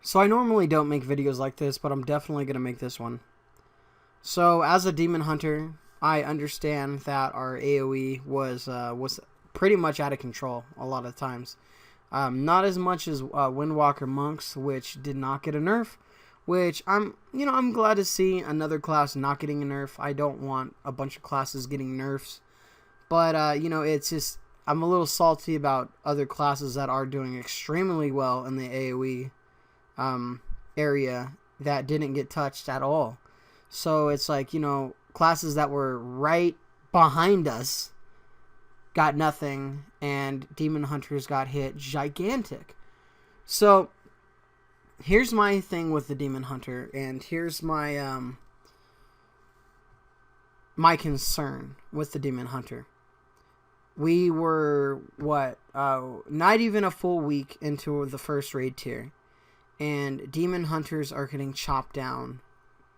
So I normally don't make videos like this, but I'm definitely going to make this one. So as a demon hunter, I understand that our AoE was pretty much out of control a lot of times. Not as much as Windwalker monks, which did not get a nerf, which I'm glad to see another class not getting a nerf. I don't want a bunch of classes getting nerfs, but it's just I'm a little salty about other classes that are doing extremely well in the AoE area that didn't get touched at all. So it's like, classes that were right behind us got nothing, and demon hunters got hit gigantic. So here's my thing with the demon hunter, and here's my my concern with the demon hunter. We were not even a full week into the first raid tier, and demon hunters are getting chopped down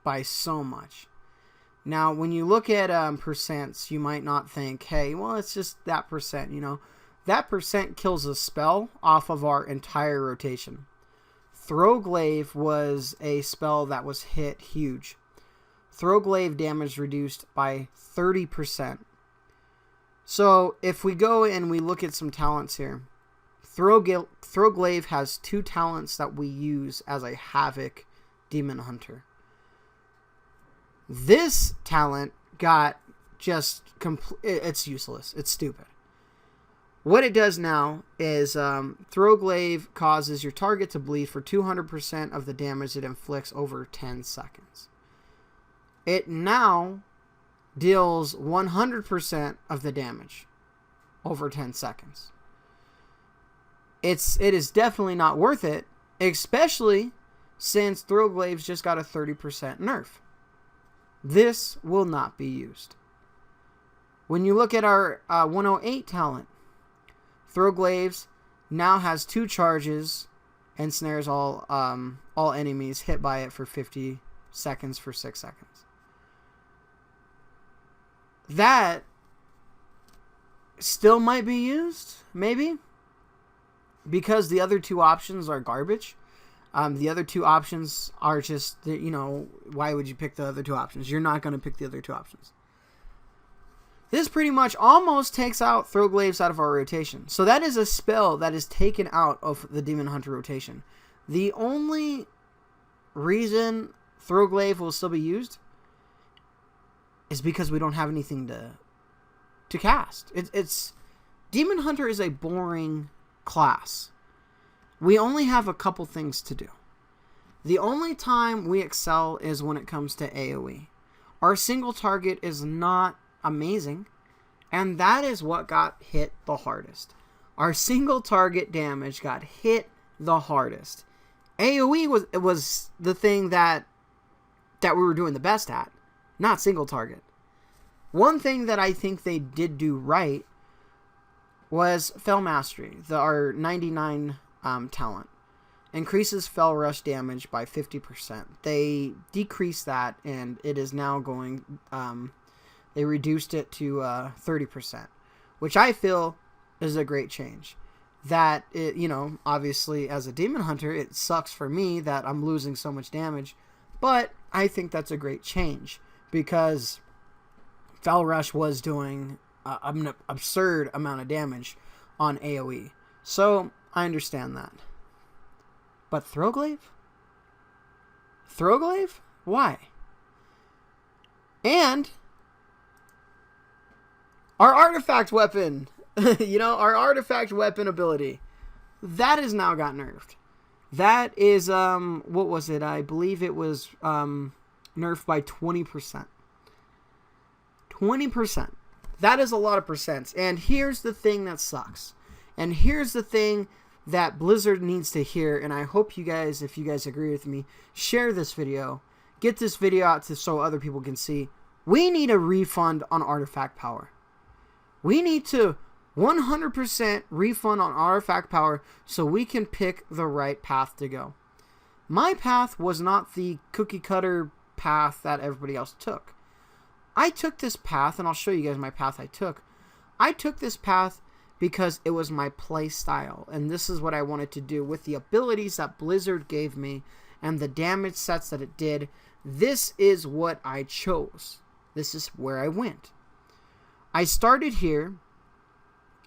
by so much. Now, when you look at percents, you might not think, hey, well, it's just that percent, That percent kills a spell off of our entire rotation. Throwglaive was a spell that was hit huge. Throwglaive damage reduced by 30%. So, if we go and we look at some talents here, Throwglaive has 2 talents that we use as a Havoc Demon Hunter. This talent got it's useless. It's stupid. What it does now is Throwglaive causes your target to bleed for 200% of the damage it inflicts over 10 seconds. It now deals 100% of the damage over 10 seconds. It is definitely not worth it, especially since Throwglaive's just got a 30% nerf. This will not be used. When you look at our 108 talent, Throwglaives now has 2 charges and snares all enemies hit by it for 50 seconds for 6 seconds. That still might be used, maybe, because the other 2 options are garbage. The other 2 options are just, why would you pick the other 2 options? You're not going to pick the other 2 options. This pretty much almost takes out Throwglaives out of our rotation. So that is a spell that is taken out of the Demon Hunter rotation. The only reason Throwglaive will still be used is because we don't have anything to cast. It's Demon Hunter is a boring class. We only have a couple things to do. The only time we excel is when it comes to AoE. Our single target is not amazing, and that is what got hit the hardest. Our single target damage got hit the hardest. AoE was the thing that we were doing the best at, not single target. One thing that I think they did do right was Fell Mastery, our 99 talent. Increases Fell Rush damage by 50%. They decreased that, and it is now going... they reduced it to 30%, which I feel is a great change. That, obviously, as a Demon Hunter, it sucks for me that I'm losing so much damage, but I think that's a great change, because Fell Rush was doing an absurd amount of damage on AoE. So, I understand that. But Throwglaive? Throwglaive? Why? And our artifact weapon, our artifact weapon ability, that has now got nerfed. That is, what was it? I believe it was nerfed by 20%. 20%. That is a lot of percents. And here's the thing that sucks. And here's the thing that Blizzard needs to hear, and I hope you guys, if you guys agree with me, share this video. Get this video out so other people can see. We need a refund on artifact power. We need to 100% refund on artifact power so we can pick the right path to go. My path was not the cookie cutter path that everybody else took. I took this path, and I'll show you guys my path I took. I took this path because it was my play style, and this is what I wanted to do with the abilities that Blizzard gave me and the damage sets that it did. This is what I chose. This is where I went. I started here,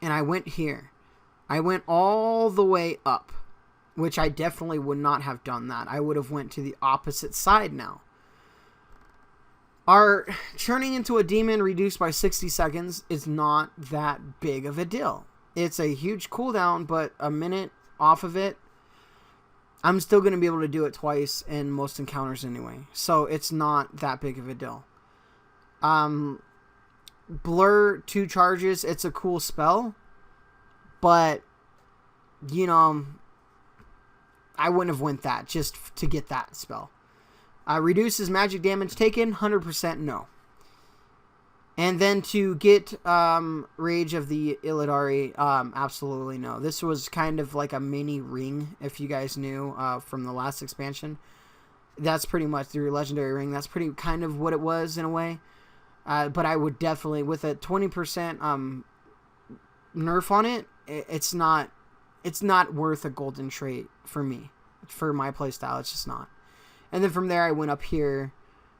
and I went here. I went all the way up, which I definitely would not have done that. I would have went to the opposite side now. Our turning into a demon reduced by 60 seconds is not that big of a deal. It's a huge cooldown, but a minute off of it, I'm still going to be able to do it twice in most encounters anyway. So it's not that big of a deal. Blur 2 charges, it's a cool spell. But, you know, I wouldn't have went that just to get that spell. Reduces magic damage taken, 100% no. And then to get Rage of the Illidari, absolutely no. This was kind of like a mini ring, if you guys knew from the last expansion. That's pretty much the Legendary Ring. That's pretty kind of what it was in a way. But I would definitely, with a 20% nerf on it, it's not worth a golden trait for me. For my playstyle, it's just not. And then from there, I went up here,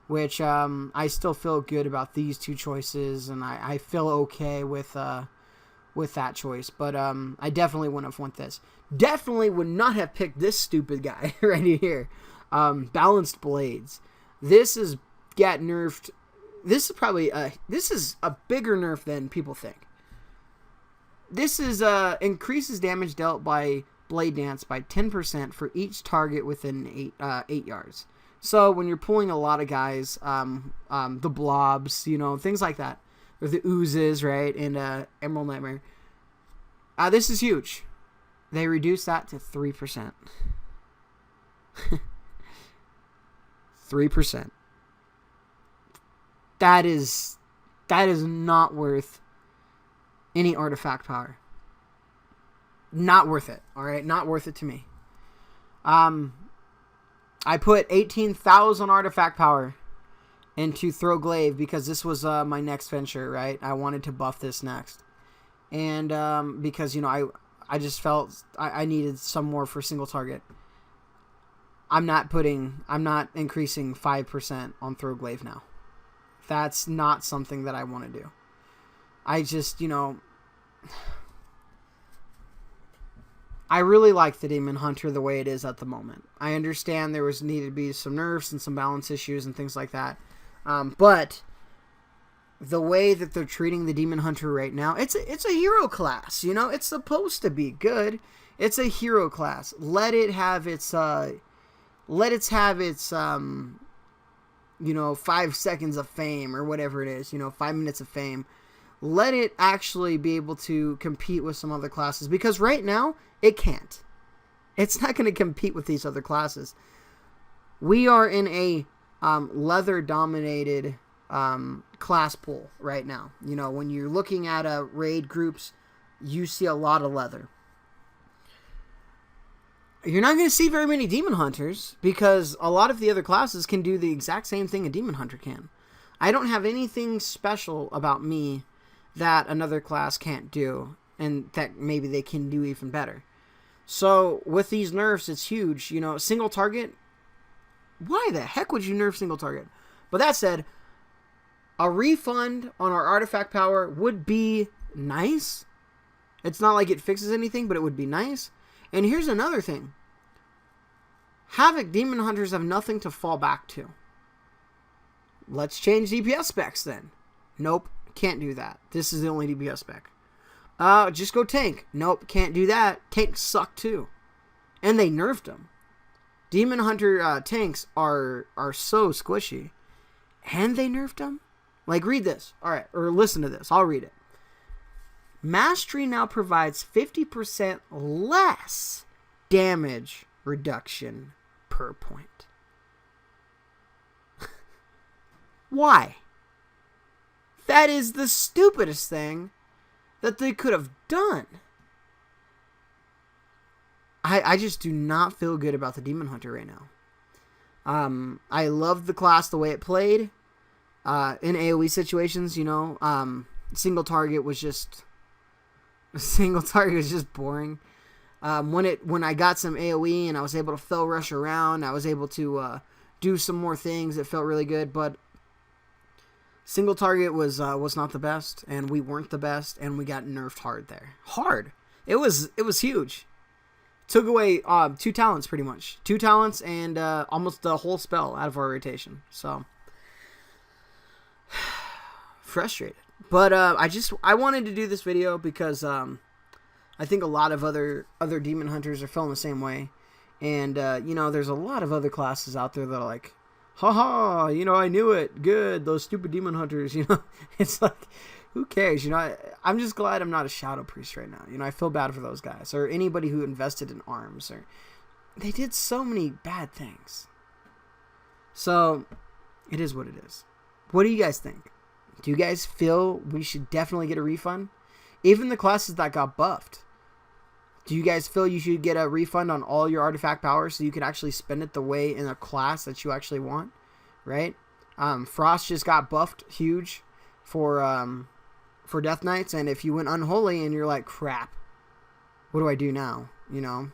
which I still feel good about these 2 choices, and I feel okay with that choice. But I definitely wouldn't have went this. Definitely would not have picked this stupid guy right here. Balanced Blades. This is got nerfed. This is probably this is a bigger nerf than people think. This is increases damage dealt by Blade Dance by 10% for each target within 8 yards. So when you're pulling a lot of guys, the blobs, you know, things like that, or the oozes, right, and Emerald Nightmare, this is huge. They reduced that to 3%. 3%. That is not worth any artifact power. Not worth it. All right, not worth it to me. I put 18,000 artifact power into Throw Glaive because this was my next venture, right? I wanted to buff this next, and because, you know, I just felt I needed some more for single target. I'm not increasing 5% on Throw Glaive now. That's not something that I want to do. I just, you know, I really like the Demon Hunter the way it is at the moment. I understand there needed to be some nerfs and some balance issues and things like that. But the way that they're treating the Demon Hunter right now, it's a hero class, you know? It's supposed to be good. It's a hero class. Let it have its you know, 5 seconds of fame or whatever it is, you know, 5 minutes of fame. Let it actually be able to compete with some other classes, because right now it can't. It's not going to compete with these other classes. We are in a leather-dominated class pool right now. You know, when you're looking at raid groups, you see a lot of leather. You're not going to see very many Demon Hunters because a lot of the other classes can do the exact same thing a Demon Hunter can. I don't have anything special about me that another class can't do, and that maybe they can do even better. So with these nerfs, it's huge. You know, single target, why the heck would you nerf single target? But that said, a refund on our artifact power would be nice. It's not like it fixes anything, but it would be nice. And here's another thing. Havoc Demon Hunters have nothing to fall back to. Let's change DPS specs then. Nope, can't do that. This is the only DPS spec. Just go tank. Nope, can't do that. Tanks suck too. And they nerfed them. Demon Hunter tanks are so squishy. And they nerfed them? Like, read this. Alright, or listen to this. I'll read it. Mastery now provides 50% less damage reduction per point. Why? That is the stupidest thing that they could have done. I just do not feel good about the Demon Hunter right now. I loved the class the way it played. In AoE situations, you know, single target was just Single target was just boring. When I got some AoE and I was able to fell rush around, I was able to do some more things. It felt really good, but single target was not the best, and we weren't the best, and we got nerfed hard there. Hard. It was huge. Took away 2 talents pretty much. 2 talents and almost the whole spell out of our rotation. So frustrated. But I wanted to do this video because I think a lot of other demon hunters are feeling the same way. And you know, there's a lot of other classes out there that are like, haha, you know, I knew it. Good, those stupid demon hunters, you know. It's like, who cares? You know, I'm just glad I'm not a Shadow Priest right now. You know, I feel bad for those guys. Or anybody who invested in arms. Or they did so many bad things. So, it is what it is. What do you guys think? Do you guys feel we should definitely get a refund? Even the classes that got buffed. Do you guys feel you should get a refund on all your artifact powers so you can actually spend it the way in a class that you actually want? Right? Frost just got buffed huge for Death Knights, and if you went unholy and you're like, crap, what do I do now? You know,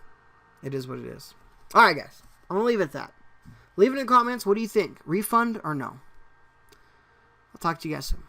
it is what it is. Alright guys, I'm going to leave it at that. Leave it in the comments, what do you think? Refund or no? I'll talk to you guys soon.